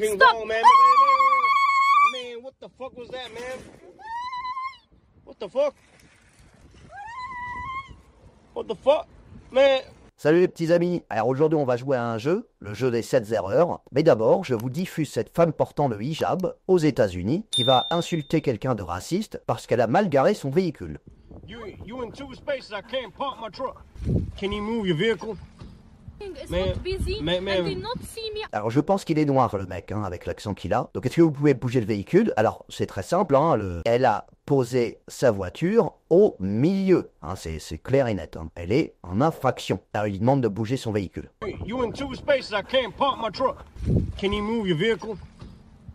Stop! Man, what the fuck was that, man? What the fuck? What the fuck, man? Salut les petits amis, alors aujourd'hui on va jouer à un jeu, le jeu des 7 erreurs. Mais d'abord, je vous diffuse cette femme portant le hijab aux États-Unis qui va insulter quelqu'un de raciste parce qu'elle a mal garé son véhicule. You in two spaces, I can't park my truck. Can you move your vehicle? Alors je pense qu'il est noir le mec, hein, avec l'accent qu'il a. Donc est-ce que vous pouvez bouger le véhicule? Alors c'est très simple, hein, elle a posé sa voiture au milieu. Hein, c'est clair et net. Hein. Elle est en infraction. Alors il lui demande de bouger son véhicule. You in two spaces, I can't park my truck. Can you move your vehicle?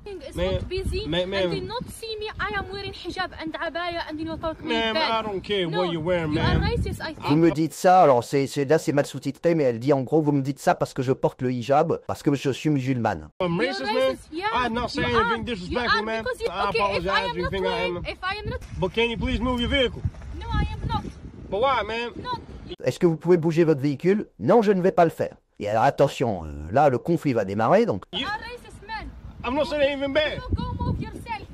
It's not busy and they not see me. I am wearing hijab and abaya and you know talk me Ma'am, back. I don't care No, what you're wearing, you are ma'am. racist, I think. Vous me dites ça, alors là c'est mal sous-titré, mais elle dit en gros vous me dites ça parce que je porte le hijab, parce que je suis musulmane. I'm You're racist, man. racist, yeah. I'm not saying You are. anything disrespectful, You are ma'am. because you, I okay, if I apologize am if you not think I am. if I am not, But can you please move your vehicle? no, I am not. But why, ma'am? Not. Est-ce que vous pouvez bouger votre véhicule? Non, je ne vais pas le faire. Et alors attention, là le conflit va démarrer, donc You are racist, man. I'm not saying anything bad. So go move yourself.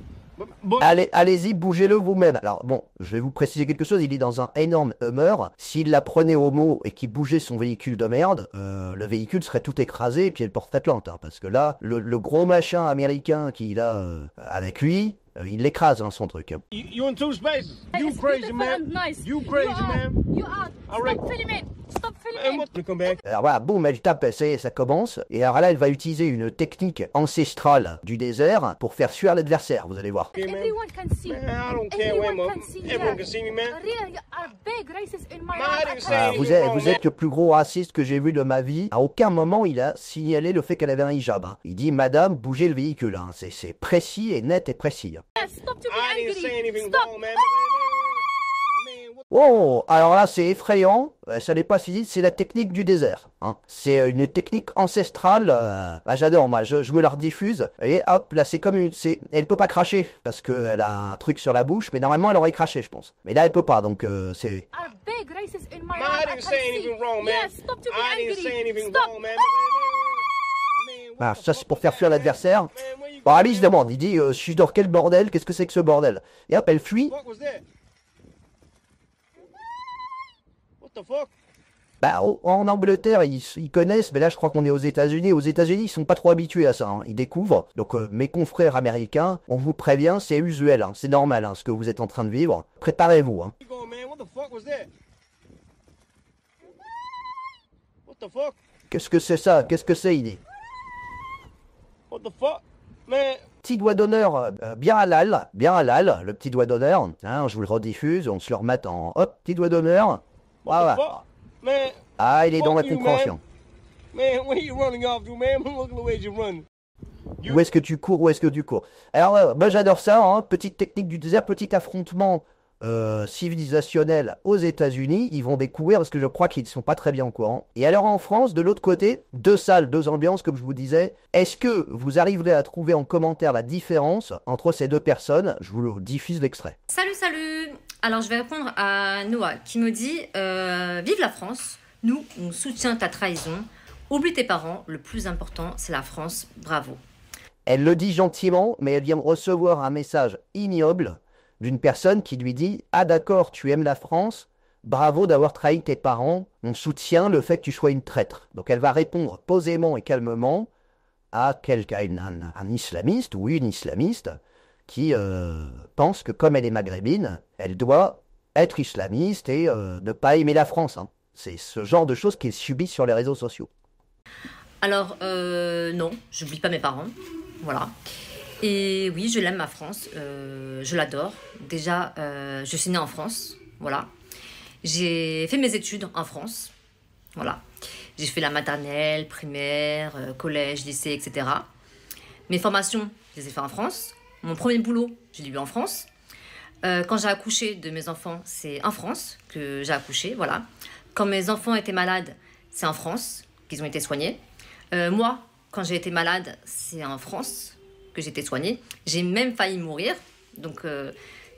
But allez-y, bougez-le vous-même. Alors bon, je vais vous préciser quelque chose, il est dans un énorme Hummer. S'il la prenait au mot et qu'il bougeait son véhicule de merde, le véhicule serait tout écrasé et puis elle porte Atlante. Hein, parce que là, le gros machin américain qu'il a avec lui, il l'écrase dans son truc. Hein. you in two spaces. You It's crazy, beautiful man. and nice. You crazy, man. You are. All right. Stop filming. Stop Man, filming. what? Come back. Alors voilà, boum, elle tape, ça commence. Et alors là, elle va utiliser une technique ancestrale du désert pour faire fuir l'adversaire, vous allez voir. Okay, man. Everyone can see. Man, I don't care where, Everyone mom. can see. Everyone can see me, man. Really, you are big racist in my Man, I didn't eyes. say anything. Vous êtes le plus gros raciste que j'ai vu de ma vie. À aucun moment il a signalé le fait qu'elle avait un hijab. Hein. Il dit, madame, bougez le véhicule. Hein. C'est précis et net et précis. Hein. Stop to be I didn't say angry. anything Stop. wrong, man. Man, what? Oh, alors là c'est effrayant. Ça n'est pas physique, c'est la technique du désert. Hein. C'est une technique ancestrale. J'adore, moi, je me la rediffuse. Et hop, là c'est comme une... Elle peut pas cracher parce qu'elle a un truc sur la bouche, mais normalement elle aurait craché, je pense. Mais là elle peut pas, donc c'est... Are big racist in my Man, eyes. I didn't say anything wrong, man. Yes, stop to be I angry. didn't say anything Stop. wrong, man. Man, Ah, what the ça fuck c'est pour was faire that, fuir man? l'adversaire. Man, where you Bon, going, Ali il se man? demande, il dit, je suis dans quel bordel? Qu'est-ce que c'est que ce bordel? Et hop, elle fuit. What was that? What the fuck? Bah, en Angleterre, ils connaissent, mais là, je crois qu'on est aux États-Unis. Aux États-Unis, ils sont pas trop habitués à ça. Hein. Ils découvrent. Donc, mes confrères américains, on vous prévient, c'est usuel. Hein. C'est normal, hein, ce que vous êtes en train de vivre. Préparez-vous. Hein. You going, man? What the fuck was that? What the fuck? Qu'est-ce que c'est ça? Qu'est-ce que c'est, il dit? What the fuck? Man, Petit doigt d'honneur, bien halal, le petit doigt d'honneur. Hein, je vous le rediffuse, on se le remet en... Hop, petit doigt d'honneur. what the Voilà. fuck? Man, Ah, il est dans la fuck you, compréhension. man, where you running off to, man? Look at the way you run. Où est-ce que tu cours? Où est-ce que tu cours? Alors, moi j'adore ça, hein, petite technique du désert, petit affrontement civilisationnel aux États-Unis. Ils vont découvrir parce que je crois qu'ils ne sont pas très bien au courant. Et alors en France, de l'autre côté, deux salles, deux ambiances, comme je vous disais. Est-ce que vous arriverez à trouver en commentaire la différence entre ces deux personnes? Je vous diffuse l'extrait. Salut, salut. Alors, je vais répondre à Noah qui me dit vive la France, nous, on soutient ta trahison. Oublie tes parents, le plus important, c'est la France. Bravo. Elle le dit gentiment, mais elle vient de recevoir un message ignoble d'une personne qui lui dit « Ah d'accord, tu aimes la France, bravo d'avoir trahi tes parents, on soutient le fait que tu sois une traître. » Donc elle va répondre posément et calmement à un islamiste ou une islamiste qui pense que comme elle est maghrébine, elle doit être islamiste et ne pas aimer la France. Hein. C'est ce genre de choses qu'ils subissent sur les réseaux sociaux. Alors, non, j'oublie pas mes parents. Voilà. Et oui, je l'aime, ma France. Je l'adore. Déjà, je suis née en France. Voilà. J'ai fait mes études en France. Voilà. J'ai fait la maternelle, primaire, collège, lycée, etc. Mes formations, je les ai fait en France. Mon premier boulot, je l'ai eu en France. Quand j'ai accouché de mes enfants, c'est en France que j'ai accouché. Voilà. Quand mes enfants étaient malades, c'est en France qu'ils ont été soignés. Moi, quand j'ai été malade, c'est en France que j'ai été soignée. J'ai même failli mourir. Donc,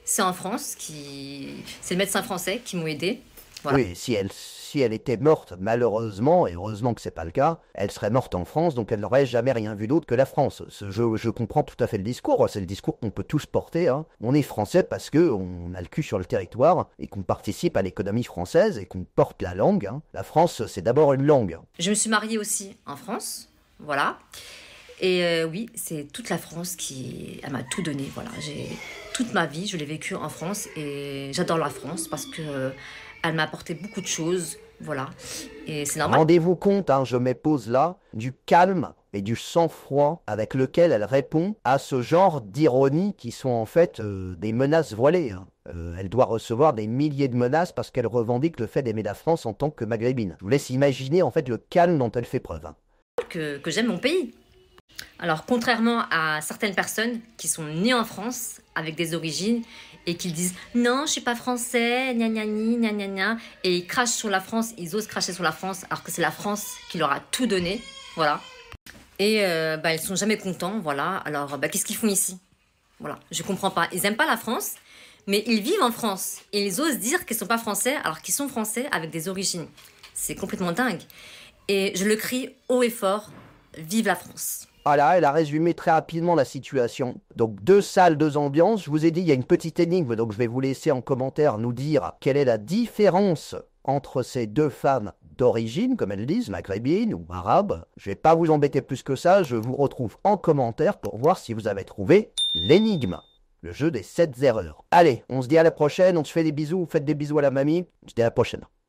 c'est en France c'est le médecin français qui m'a aidé. Voilà. Oui, si si elle était morte, malheureusement, et heureusement que c'est pas le cas, elle serait morte en France, donc elle n'aurait jamais rien vu d'autre que la France. Je comprends tout à fait le discours, c'est le discours qu'on peut tous porter. Hein. On est français parce qu'on a le cul sur le territoire et qu'on participe à l'économie française et qu'on porte la langue. Hein. La France, c'est d'abord une langue. Je me suis mariée aussi en France, voilà. Et oui, c'est toute la France elle m'a tout donné, voilà. Toute ma vie, je l'ai vécue en France et j'adore la France parce que elle m'a apporté beaucoup de choses, voilà. Et c'est normal. Rendez-vous compte, hein, je m'épose là, du calme et du sang-froid avec lequel elle répond à ce genre d'ironie qui sont en fait des menaces voilées. Hein. Elle doit recevoir des milliers de menaces parce qu'elle revendique le fait d'aimer la France en tant que maghrébine. Je vous laisse imaginer en fait le calme dont elle fait preuve. Hein. Que j'aime mon pays. Alors, contrairement à certaines personnes qui sont nées en France avec des origines et qui disent « Non, je suis pas français, gna gna gna gna gna gna » et ils crachent sur la France, ils osent cracher sur la France alors que c'est la France qui leur a tout donné, voilà. Et ils sont jamais contents, voilà. Alors, qu'est-ce qu'ils font ici? Voilà, je comprends pas. Ils aiment pas la France, mais ils vivent en France. Et ils osent dire qu'ils sont pas français alors qu'ils sont français avec des origines. C'est complètement dingue. Et je le crie haut et fort, vive la France. Voilà, elle a résumé très rapidement la situation. Donc 2 salles, 2 ambiances. Je vous ai dit, il y a une petite énigme, donc je vais vous laisser en commentaire nous dire quelle est la différence entre ces 2 femmes d'origine, comme elles disent, maghrébine ou arabe. Je vais pas vous embêter plus que ça, je vous retrouve en commentaire pour voir si vous avez trouvé l'énigme. Le jeu des 7 erreurs. Allez, on se dit à la prochaine, on se fait des bisous, vous faites des bisous à la mamie. On se dit à la prochaine.